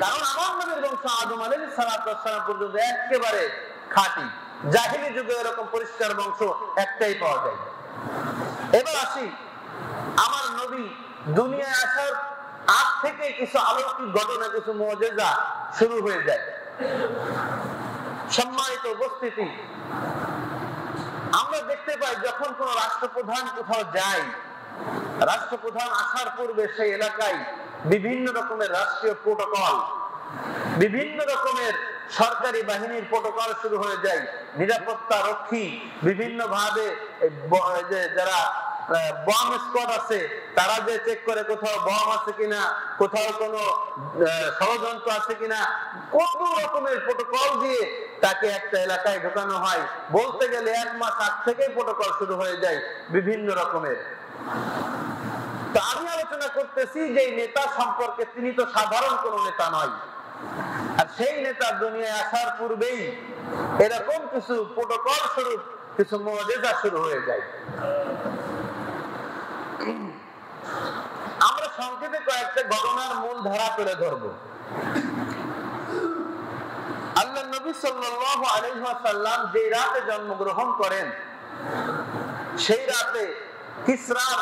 কারণ আমার নবীর বংশ আদম আলাইহিস সালাম পর্যন্ত একেবারে খাঁটি। জাহিলি যুগে এরকম পরিষ্কার বংশ একটাই পাওয়া যায়। এবার আসি, আমার নবী দুনিয়ায় আসার আগ থেকে কিছু অলৌকিক ঘটনা, কিছু মুজিজা শুরু হয়ে যায়। সম্মানিত উপস্থিতি, আমরা দেখতে পাই যখন কোন রাষ্ট্রপ্রধান কোথাও যায়, রাষ্ট্রপ্রধান আসার পূর্বে সেই এলাকায় বিভিন্ন রকমের রাষ্ট্রীয় প্রটোকল, বিভিন্ন রকমের সরকারি বাহিনীর প্রটোকল শুরু হয়ে যায়। নিরাপত্তা রক্ষী বিভিন্ন ভাবে যারা বম স্কোয়াড আছে তারা যে চেক করে কোথাও বম আছে কিনা, কোথাও কোনো ষড়যন্ত্র আছে কিনা, কত রকমের প্রটোকল দিয়ে তাকে একটা এলাকায় ঢোকানো হয়। বলতে গেলে 1 মাস আগ থেকেই প্রটোকল শুরু হয়ে যায় বিভিন্ন রকমের। তো আমি আলোচনা করতেছি যে নেতা সম্পর্কে, তিনি তো সাধারণ কোন নেতা নয়, আর সেই নেতা দুনিয়ায় আসার পূর্বেই এরকম কিছু প্রটোকল স্বরূপ কিছু মুজিজা শুরু হয়ে যায়। আমরা সংক্ষেপে কয়েকটা ঘটনার মূল ধারা তুলে ধরব। আল্লাহর নবী সাল্লাল্লাহু আলাইহি ওয়াসাল্লাম যে রাতে জন্মগ্রহণ করেন, সেই রাতে কিসরার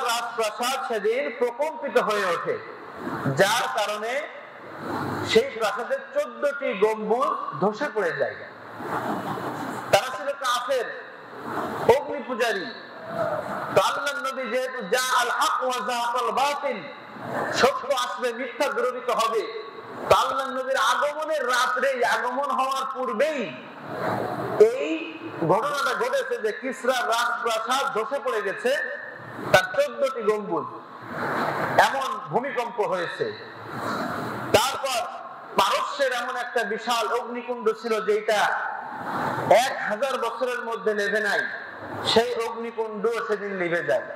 রাজপ্রাসাদ সেদিন প্রকম্পিত হয়ে ওঠে, যার কারণে সেই প্রাসাদের 14টি গম্বুজ ধসে পড়ে যায়। তারা ছিল কাফের, অগ্নি পূজারী। তো আল্লাহর নবী যেহেতু যা আল হক ওয়া যাকাল বাতিল, সত্য আসবে মিথ্যা দ্রবীত হবে, তো আল্লাহর নবীর আগমনের রাত্রেই, আগমন হওয়ার পূর্বেই এই ঘটনাটা ঘটেছে যে কিসরার রাজপ্রাসাদ ধসে পড়ে গেছে, তার 14টি গম্বুজ, এমন ভূমিকম্প হয়েছে। তারপর পারস্যের এমন একটা বিশাল অগ্নিকুণ্ড ছিল যেটা 1000 বছরের মধ্যে নেভে নাই, সেই অগ্নিকুণ্ড সেদিন নিভে যায়।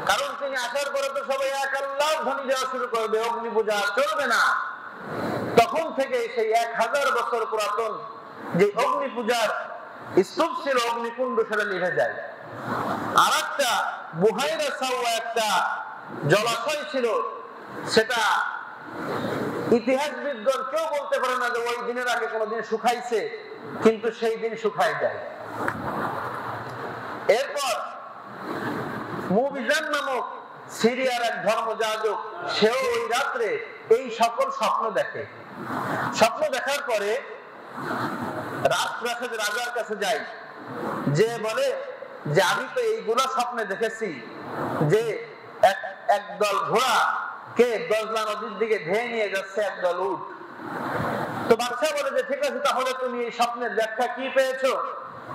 কারণ তিনি আসার পরে তো সবাই এক আল্লাহ ধ্বনি দেওয়া শুরু করবে, অগ্নি পূজা চলবে না। তখন থেকে সেই 1000 বছর পুরাতন যে অগ্নি পূজার স্তূপ ছিল, অগ্নিকুণ্ড, সেটা নিভে যায়। আর একটা বুহাইরা সাওয়া, একটা জলাশয় ছিল, সেটা ইতিহাসবিদগণ কেউ বলতে পারে না যে ওই দিনের আগে কোনোদিন শুকাইছে, কিন্তু সেই দিন শুকায় যায়। এরপর মুবিজান নামক সিরিয়ার এক ধর্মযাজক, সেও ওই রাত্রে এই সকল স্বপ্ন দেখে। স্বপ্ন দেখার পরে রাজপ্রাসাদের রাজার কাছে যায়, যে বলে যে আমি তো এইগুলা স্বপ্নে দেখেছি যে একদল ঘোড়া কে গজলা নদীর দিকে ধেয়ে নিয়ে যাচ্ছে একদল উট। তো বাদশা বলে যে ঠিক আছে, তাহলে তুমি এই স্বপ্নের ব্যাখ্যা কি পেয়েছো?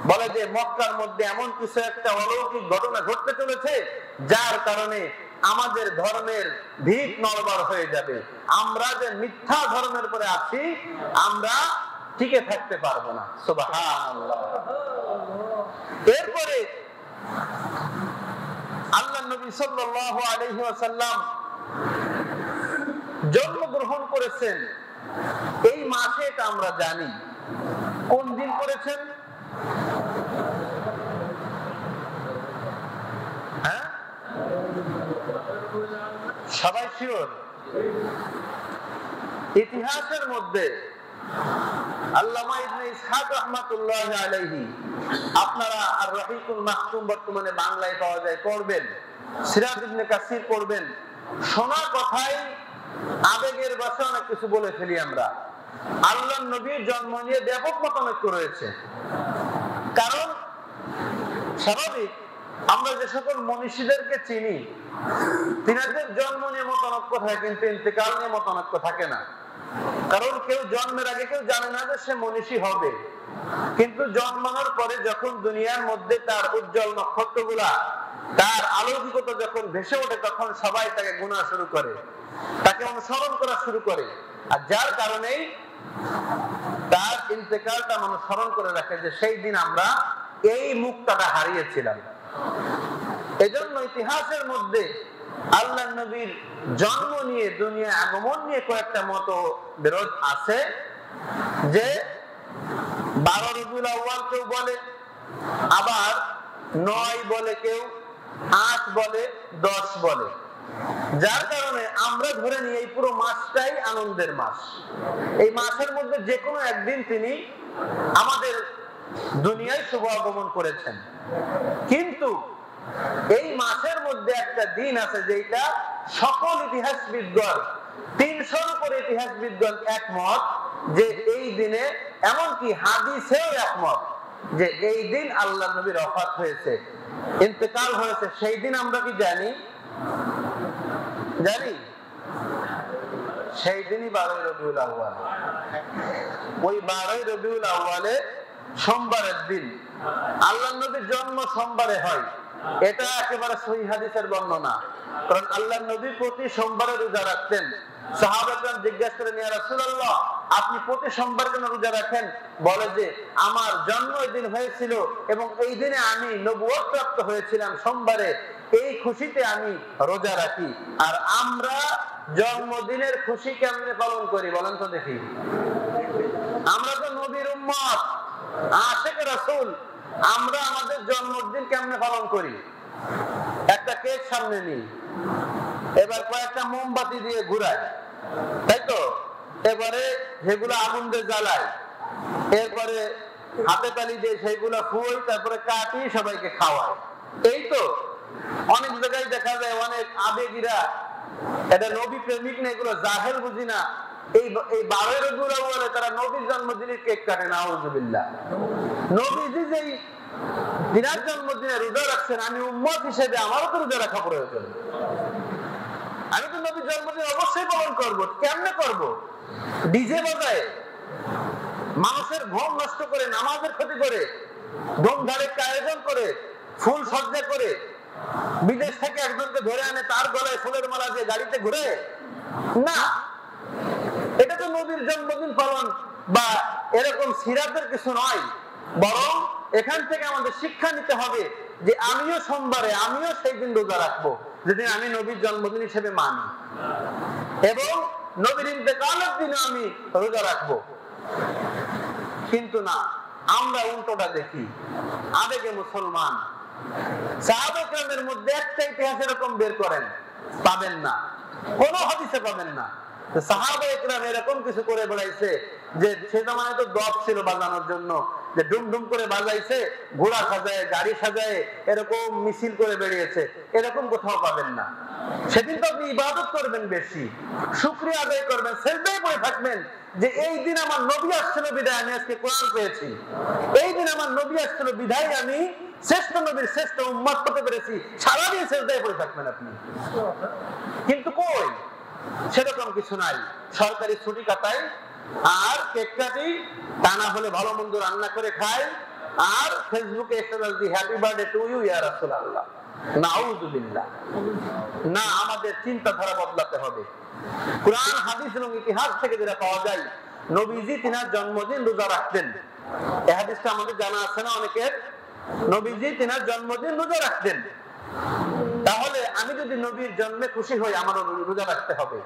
বলে যে মক্কার মধ্যে এমন কিছু একটা অলৌকিক ঘটনা ঘটতে চলেছে, যার কারণে আমাদের ধর্মের ভিত নড়বড় হয়ে যাবে। আমরা যে মিথ্যা ধর্মের পরে আছি, আমরা টিকে থাকতে পারবো না। সুবহানাল্লাহ। এরপরে আল্লাহর নবী সাল্লাল্লাহু আলাইহি ওয়াসাল্লাম জন্মগ্রহণ করেছেন এই মাসে, এটা আমরা জানি। কোন দিন করেছেন? হ্যাঁ, সবাই শিওর? ইতিহাসের মধ্যে আল্লামা ইবনে ইসহাক রাহমাতুল্লাহি আলাইহি, আপনারা আর রহিকুল মাহতুম বর্তমানে বাংলায় পাওয়া যায়, পড়বেন। সিরাজ ইবনে কাসির পড়বেন। শোনা কথাই আবেগের বশে অনেক কিছু বলে ফেলি আমরা। আল্লাহর নবীর জন্ম নিয়ে ব্যাপক মতানৈক্য রয়েছে। কারণ স্বাভাবিক, আমরা যে সকল মনীষীদেরকে চিনি, তিনাদের জন্ম নিয়ে মতানৈক্য থাকে, কিন্তু ইন্তেকাল নিয়ে মতানৈক্য থাকে না। কারণ কেউ জন্মের আগে কেউ জানে না যে সে মনীষী হবে, কিন্তু জন্মানোর পরে যখন দুনিয়ার মধ্যে তার উজ্জ্বল নক্ষত্রগুলা, তার আলৌকিকতা যখন ভেসে ওঠে, তখন সবাই তাকে গুণা শুরু করে, তাকে অনুসরণ করা শুরু করে। আর যার কারণেই তার ইন্তেকালটা মানুষ স্মরণ করে রাখে যে সেই দিন আমরা এই মুক্তাটা হারিয়েছিলাম। এজন্য ইতিহাসের মধ্যে আল্লাহর নবীর জন্ম নিয়ে, দুনিয়া আগমন নিয়ে কয়েকটা মতবিরোধ আছে। যে 12 রবিউল আউয়াল কেউ বলে, আবার 9 বলে, কেউ 8 বলে, 10 বলে। যার কারণে আমরা ধরে নিই এই পুরো মাসটাই আনন্দের মাস। এই মাসের মধ্যে যে কোনো একদিন তিনি আমাদের দুনিয়ায় শুভ আগমন করেছেন। কিন্তু এই মাসের মধ্যে একটা দিন আছে যেটা সকল ইতিহাসবিদগণ, 300-র উপরে ইতিহাসবিদগণ একমত যে এই দিনে, এমনকি হাদিসেও একমত যে এই দিন আল্লাহ নবীর ওফাত হয়েছে, ইন্তেকাল হয়েছে। সেই দিন আমরা কি জানি? সেই দিনই 12 রবিউল আউয়াল। ওই 12 রবিউল আউয়ালে সোমবারের দিন আল্লাহ নবীর জন্ম সোমবারে হয়, এটা একেবারে সহিহ হাদিসের বর্ণনা। কারণ আল্লাহ নবী প্রতি সোমবারে রোজা রাখতেন। সাহাবাগণ জিজ্ঞাসা করেন, ইয়া রাসূলুল্লাহ, আপনি প্রতি সোমবার কেন রোজা রাখেন? বলে যে আমার জন্মদিন হয়েছিল এবং এই দিনে আমি নবুয়ত প্রাপ্ত হয়েছিলাম সোমবারে, এই খুশিতে আমি রোজা রাখি। আর আমরা জন্মদিনের খুশি কেমনে পালন করি বলেন তো দেখি? আমরা তো নবীর উম্মত, আশিক রাসূল, আমরা আমাদের জন্মদিন কেমনে পালন করি? একটা কেক সামনে নিই, এবার কয়েকটা মোমবাতি দিয়ে ঘুরাই, তাই তো? এবারে সেগুলো আগুন দিয়ে জ্বালাই, এরপরে হাতে তালি দিয়ে সেইগুলো ফুল, তারপরে কাটি, সবাইকে খাওয়াই। এই তো অনেক জায়গায় দেখা যায় অনেক আবেগীরা, এটা নবী প্রেমিক না, এগুলো জাহেল, বুঝি না, এই 12 রবিউল আউয়ালে তারা নবীর জন্মদিনের কেক কাটে। নাউযুবিল্লাহ। নবীজি যেই দিনের জন্মদিনে রোজা রাখছেন, আমি উম্মত হিসেবে আমারও তো রোজা রাখা প্রয়োজন। আমি তো নবীর জন্মদিন অবশ্যই পালন করবো। কেমনে করব? ডিজে বাজায়, মানুষের ঘুম নষ্ট করে, নামাজের ক্ষতি করে, ধুমধাড়ের আয়োজন করে, ফুল সজ্জা করে, বিদেশ থেকে একজনকে ধরে আনে, তার গলায় ফুলের মালা দিয়ে গাড়িতে ঘুরে না। এটা তো নবীর জন্মদিন পালন বা এরকম সিরাতের কিছু নয়। বরং এখান থেকে আমাদের শিক্ষা নিতে হবে যে আমিও সোমবারে, আমিও সেই দিন রোজা রাখবো যেদিন আমি নবীর জন্মদিন হিসেবে মানি, এবং নবীর ইন্তেকালের দিনে আমি রোজা রাখবো। কিন্তু না, আমরা উল্টোটা দেখি। আবেগে মুসলমান। সাহাবা কেরামের মধ্যে একটা ইতিহাস এরকম বের করেন, পাবেন না, কোন হাদিসে পাবেন না। সাহাবা একরাম এরকম কিছু করে বেড়াইছে যে সে জামানায় তো দপ ছিল বাজানোর জন্য, যে ডুম ডুম করে বাজাইছে, ঘোড়া সাজায়, গাড়ি সাজায়, এরকম মিছিল করে বেরিয়েছে, এরকম কোথাও পাবেন না। সেদিন তো আপনি ইবাদত করবেন, বেশি শুকরিয়া আদায় করবেন, সেজদায় পড়ে থাকবেন যে এই দিন আমার নবী আসছিল বিদায় আমি আজকে কোরআন পেয়েছি, এই দিন আমার নবী আসছিল বিদায় আমি শ্রেষ্ঠ নবীর শ্রেষ্ঠ উম্মত হতে পেরেছি। সারাদিন সেজদায় পড়ে থাকবেন আপনি। কিন্তু কই, সেরকম কিছু নাই। সরকারি ছুটি কাটাই আর কেক কাটি, তা না হলে ভালো মন্দ রান্না করে খাই, আর ফেসবুকে স্ট্যাটাস দিই হ্যাপি বার্থডে টু ইউ ইয়া রাসূলুল্লাহ। নাউযুবিল্লাহ। না, আমাদের চিন্তাধারা বদলাতে হবে। কুরআন, হাদিস এবং ইতিহাস থেকে যেটা পাওয়া যায়, নবীজি তিনার জন্মদিন রোজা রাখতেন। এই হাদিসটা আমাদের জানা আছে না অনেকের? নবীজি তিনার জন্মদিন রোজা রাখতেন। তাহলে আমি যদি নবীর জন্মে খুশি হই, আমারও রোজা রাখতে হবে,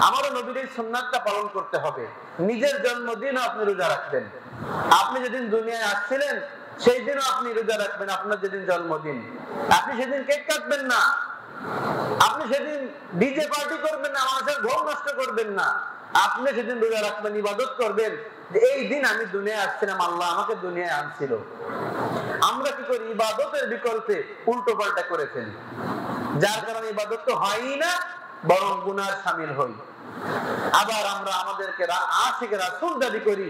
আমারও নবীর এই সুন্নাতটা পালন করতে হবে। নিজের জন্মদিনও আপনি রোজা রাখবেন। আপনি যেদিন দুনিয়ায় আসছিলেন সেই দিনও আপনি রোজা রাখবেন, আপনার যেদিন জন্মদিন। আপনি সেদিন কেক কাটবেন না, আপনি সেদিন ডিজে পার্টি করবেন না, মানুষের ঘুম নষ্ট করবেন না। আপনি সেদিন রোজা রাখবেন, ইবাদত করবেন যে এই দিন আমি দুনিয়ায় আসছিলাম, আল্লাহ আমাকে দুনিয়ায় আনছিল। আমরা কি করি? ইবাদতের বিকল্পে উল্টো পাল্টা করে ফেলি, যার কারণে ইবাদত তো হয়ই না, বরং গুনাহ শামিল হই। আবার আমরা আমাদেরকে আশিক রাসূল দাবি করি।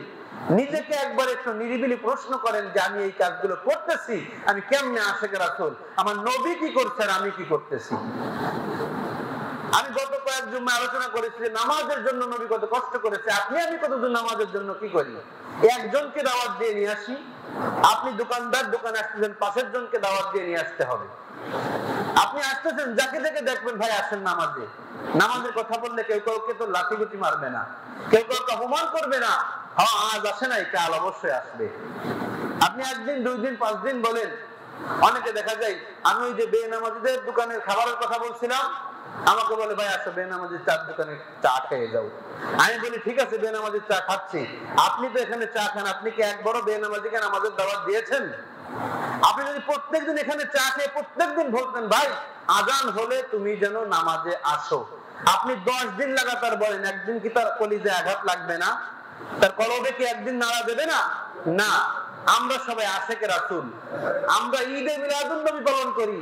নিজেকে একবার একটু নিরিবিলি প্রশ্ন করেন যে আমি এই কাজগুলো করতেছি, আমি কেমনে আশিক রাসূল? আমার নবী কি করছেন, আমি কি করতেছি? আমি গত কয়েক জুম্মায় আলোচনা করেছি যে নামাজের জন্য নবী কত কষ্ট করেছে, আপনি আমি কতজন নামাজের জন্য কি করি? একজনকে দাওয়াত দিয়ে নিয়ে আসি। আপনি দোকানদার, দোকানে আসতেছেন, পাশের জনকে দাওয়াত দিয়ে নিয়ে আসতে হবে। আপনি আসতেছেন, যাকে দেখে দেখবেন ভাই আসেন নামাজে। নামাজের কথা বললে কেউ কাউকে তো লাঠি গুটি মারবে না, কেউ কাউকে অপমান করবে না। হ্যাঁ, আজ আসে নাই, কাল অবশ্যই আসবে। আপনি একদিন, 2 দিন, 5 দিন বলেন। অনেকে দেখা যায়, আমি ওই যে বেনামাজিদের দোকানের খাবারের কথা বলছিলাম, আমাকে বলে ভাই আসো বেনামাজির চার দোকানে চা খেয়ে যাও। আমি বলি ঠিক আছে, বেনামাজির চা খাচ্ছি। আপনি তো এখানে চা খান, আপনি কি এক বড় বেনামাজিকে নামাজের দাওয়াত দিয়েছেন? আপনি যদি প্রত্যেকদিন এখানে চা খেয়ে প্রত্যেকদিন বলতেন ভাই আজান হলে তুমি যেন নামাজে আসো, আপনি 10 দিন লাগাতার বলেন, একদিন কি তার কলিজায় আঘাত লাগবে না? তার কলবে কি একদিন নাড়া দেবে না? না। আমরা সবাই আশেকে রাসূল, আমরা ঈদে মিলাদুন নবী পালন করি,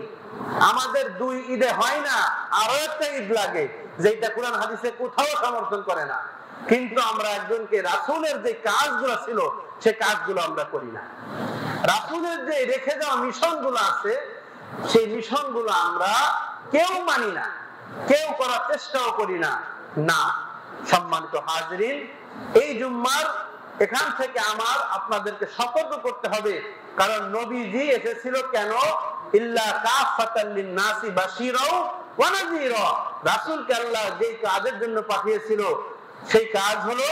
আমাদের 2 ঈদে হয় না, আরো একটা ঈদ লাগে যেটা কোরআন হাদিসে কোথাও সমর্থন করে না, কিন্তু আমরা একজনকে রাসূলের যে কাজগুলো ছিল সেই কাজগুলো আমরা করি না। রাসূলের যে রেখে যাওয়া মিশনগুলো আছে সেই মিশনগুলো আমরা কেউ মানি না, কেউ করার চেষ্টাও করি না। না সম্মানিত হাজিরিন, এই জুম্মার এখান থেকে আমার আপনাদেরকে সতর্ক করতে হবে, কারণ নবীজি এসেছিল কেন? ইল্লা কাফাতাল লিন-নাসি বাশীরাও ওয়া নাযীরা। রাসূলকে আল্লাহ যে কাজের জন্য পাঠিয়েছিল সেই কাজ হলো,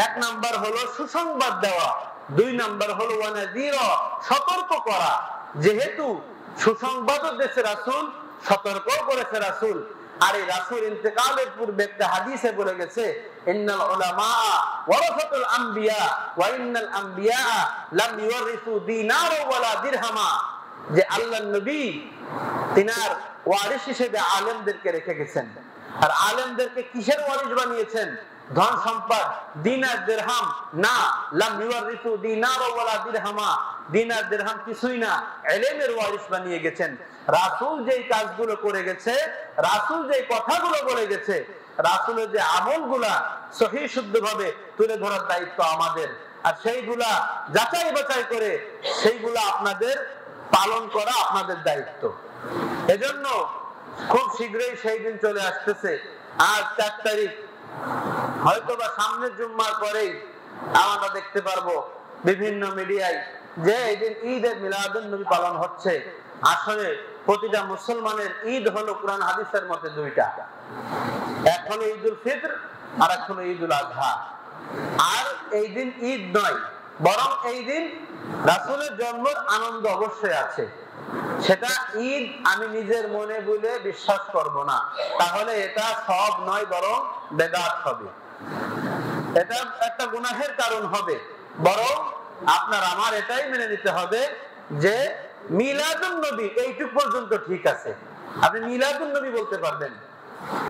1 নাম্বার হলো সুসংবাদ দেওয়া, 2 নাম্বার হলো ওয়া নাযীরা, সতর্ক করা। যেহেতু সুসংবাদও দিয়েছে রাসূল, সতর্কও করেছে রাসূল। আর এই রাসূল ইন্তেকালের পূর্বে একটা হাদিসে বলে গেছে, ইন্নাল উলামা ওয়ারাসাতুল আম্বিয়া ওয়া ইন্নাল আম্বিয়া লাম ইউরিসু দিনারা ওয়ালা দিরহামা, যে আল্লাহর নবী তিনার ওয়ারিস হিসেবে আলেমদেরকে রেখে গেছেন। আর আলেমদেরকে কিসের ওয়ারিস বানিয়েছেন? ধন সম্পদ, দিনার দিরহাম না। লাম ইউরিসু দিনারা ওয়ালা দিরহামা, দিনার দিরহাম কিছুই না, ইলমের ওয়ারিস বানিয়ে গেছেন। রাসূল যেই কাজগুলো করে গেছে, রাসূল যেই কথাগুলো বলে গেছে, রাসূলের যে আমলগুলা সহিহ শুদ্ধভাবে তুলে ধরার দায়িত্ব আমাদের, আর সেইগুলা যাচাই বাছাই করে সেইগুলা আপনাদের পালন করা আপনাদের দায়িত্ব। এজন্য খুব শীঘ্রই সেই দিন চলে আসতেছে, আজ 4 তারিখ, হয়তোবা সামনের জুম্মার পরেই আমরা দেখতে পারবো বিভিন্ন মিডিয়ায় যে এই দিন ঈদে মিলাদুন নবী পালন হচ্ছে। আসলে প্রতিটা মুসলমানের ঈদ হলো কোরআন হাদিসের মতে 2টা, এক হলো ঈদুল ফিতর আর এক হলো ঈদুল আযহা। আর এই দিন ঈদ নয়, বরং এই দিন রাসূলের জন্মের আনন্দ অবশ্যই আছে। সেটা ঈদ আমি নিজের মনে বলে বিশ্বাস করব না, তাহলে এটা সব নয় বরং বেদাত হবে, এটা একটা গুনাহের কারণ হবে। বরং আপনার আমার এটাই মেনে নিতে হবে যে মিলাদুন নবী এইটুক পর্যন্ত ঠিক আছে, আপনি মিলাদুন নবী বলতে পারবেন।